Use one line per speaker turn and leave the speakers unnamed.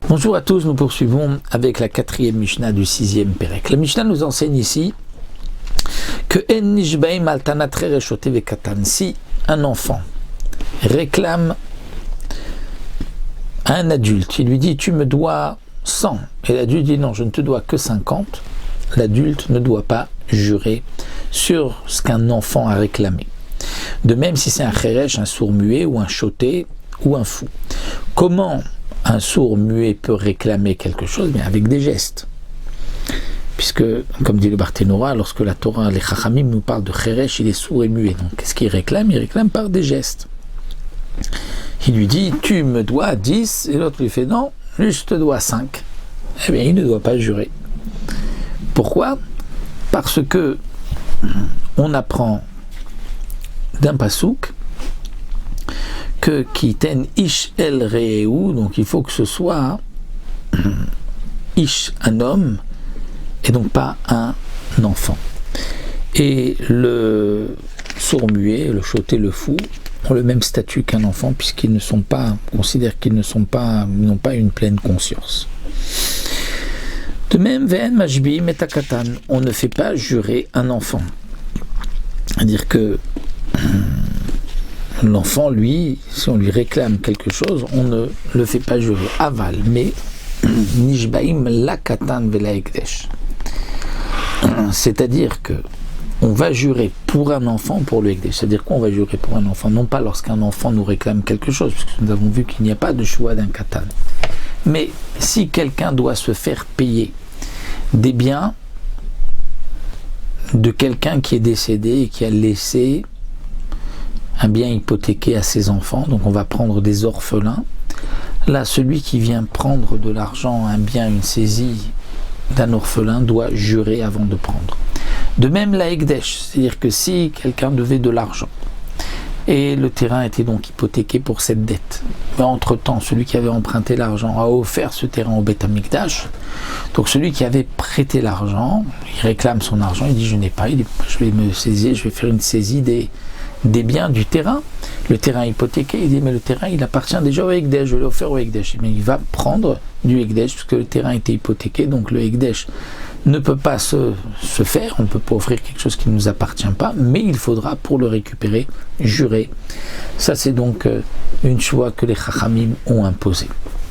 Bonjour à tous, nous poursuivons avec la 4e Mishnah du 6e Pérec. La Mishnah nous enseigne ici que si un enfant réclame à un adulte, il lui dit tu me dois 100, et l'adulte dit non, je ne te dois que 50, l'adulte ne doit pas jurer sur ce qu'un enfant a réclamé. De même si c'est un khéresh, un sourd-muet ou un choté ou un fou. Comment un sourd-muet peut réclamer quelque chose? Bien, avec des gestes. Puisque, comme dit le Barthénora, lorsque la Torah, les Chachamim nous parlent de khéresh, il est sourd et muet. Donc, qu'est-ce qu'il réclame? Il réclame par des gestes. Il lui dit, tu me dois 10, et l'autre lui fait, non, je te dois 5. Eh bien, il ne doit pas jurer. Pourquoi? Parce que on apprend d'un pasouk que kiten ish el re'eu, donc il faut que ce soit ish, un homme, et donc pas un enfant. Et le sourd-muet, le choté, le fou ont le même statut qu'un enfant puisqu'ils ne sont pas, on considère qu'ils n'ont pas une pleine conscience. De même, ve'en mashbi metakatan, on ne fait pas jurer un enfant. C'est-à-dire que l'enfant, lui, si on lui réclame quelque chose, on ne le fait pas jurer. Aval, mais nishbaim lakatan vela ekdesh. C'est-à-dire que on va jurer pour un enfant, pour le ekdesh. C'est-à-dire qu'on va jurer pour un enfant, non pas lorsqu'un enfant nous réclame quelque chose, puisque nous avons vu qu'il n'y a pas de choix d'un katan. Mais si quelqu'un doit se faire payer des biens de quelqu'un qui est décédé et qui a laissé un bien hypothéqué à ses enfants, donc on va prendre des orphelins. Là, celui qui vient prendre de l'argent, un bien, une saisie d'un orphelin doit jurer avant de prendre. De même la ekdesh, c'est-à-dire que si quelqu'un devait de l'argent et le terrain était donc hypothéqué pour cette dette, ben entre-temps, celui qui avait emprunté l'argent a offert ce terrain au Beth Amikdash. Donc celui qui avait prêté l'argent, il réclame son argent, il dit je n'ai pas, il dit je vais me saisir, je vais faire une saisie des biens du terrain. Le terrain hypothéqué, il dit mais le terrain il appartient déjà au Ekdesh, je l'ai offert au Ekdesh. Mais il va prendre du Ekdesh puisque le terrain était hypothéqué, donc le Ekdesh ne peut pas se faire, on ne peut pas offrir quelque chose qui ne nous appartient pas, mais il faudra pour le récupérer jurer. Ça c'est donc une choix que les Chachamim ont imposé.